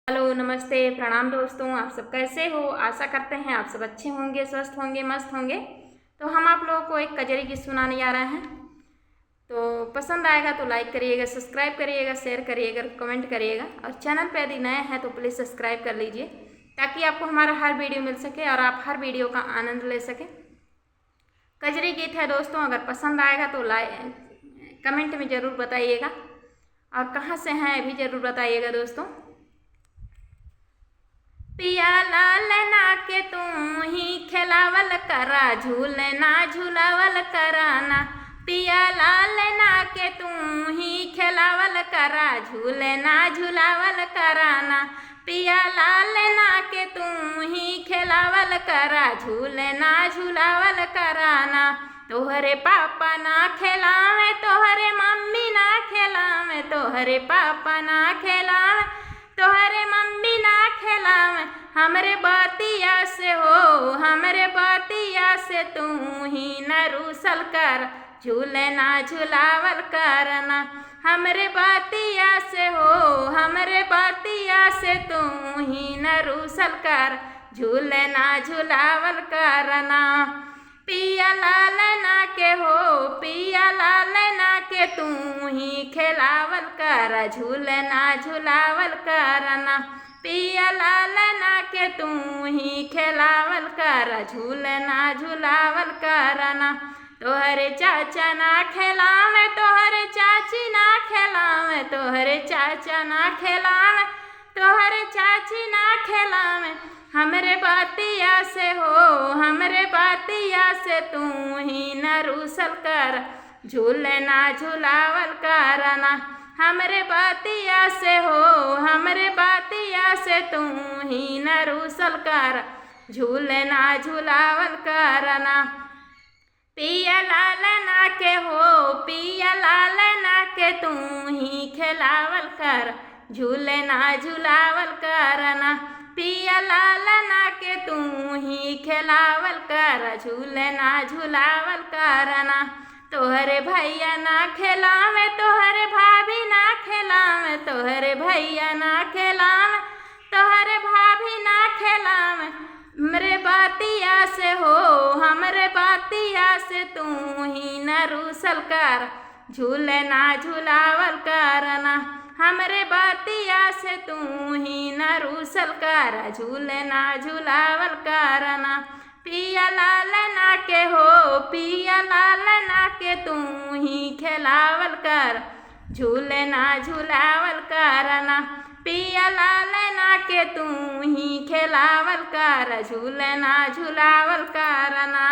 Hello, नमस्ते, प्रणाम दोस्तों। आप सब कैसे हो? आशा करते हैं आप सब अच्छे होंगे, स्वस्थ होंगे, मस्त होंगे। तो हम आप लोगों को एक कजरी गीत सुनाने जा रहे हैं। तो पसंद आएगा तो लाइक करिएगा, सब्सक्राइब करिएगा, शेयर करिएगा, कमेंट करिएगा। और चैनल पे यदि नए हैं तो प्लीज़ सब्सक्राइब कर लीजिए ताकि आपको हमारा हर वीडियो मिल सके और आप हर वीडियो का आनंद ले सकें। कजरी गीत है दोस्तों, अगर पसंद आएगा तो कमेंट में ज़रूर बताइएगा और कहाँ से हैं भी ज़रूर बताइएगा दोस्तों। पिया लाल ना के तू ही खिलावल करा, झूलना झूलावल कराना। पिया लाल ना के तू ही खिलावल करा, झूलना झूलावल कराना। पिया लाल ना के तू ही खिलावल करा, झूलना झूलावल कराना। तोहरे पापा ना खिलावे, तोहरे मम्मी ना खिलावे, तोहरे पापा ना खिलावे, तोहरे मम्मी ना खिलावे। हमरे बातिया से हो, हमरे बातिया से तू ही न रूसल कर, झूलना झूलावल करना। हमरे बातिया से हो, हमरे बातिया से तू ही न रूसल कर, झूलना झूलावल करना। पिया लाल ना के हो, पिया लाल ना के तू ही खिलावल कर, झूलना झूलावल करना। पिया लाल ना के तू ही खिलावल कर, झूलना झूलावल करना। तोहरे चाचा ना खिलावे, तोहरे चाची ना खिलावे, तोहरे चाचा ना खिलावे, तोहरे चाची ना खिलावे। हमरे बातिया से हो, हमरे बातिया से तू ही न रूसल कर, झूलना झूलावल करना। हमरे बातिया से हो, हमरे बातिया से तू ही न रूसल कर, झूलना झूलावल करना। पिया लाल ना के हो, पिया लाल ना के तू ही खिलावल कर, झूलना झूलावल करना। पिया लाल ना के तू ही खिलावल कर, झूलना झूलावल करना। तोहरे भैया ना खिलावे, तोहरे भाभी ना खिलावे, तोहरे भैया ना खिलावे, तोहरे भाभी ना खिलावे। हमरे बातिया से हो, हमरे बातिया से तू ही न रूसल कर, झूलना झूलावल करना। हमरे बातिया से तू ही न रूसल कर, झूलना झूलावल करना। पिया लाल ना के हो, पिया लाल ना के तू ही खिलावल कर, झूलना झूलावल करना। पिया लाल ना के तू ही खिलावल कर, झूलना झूलावल करना।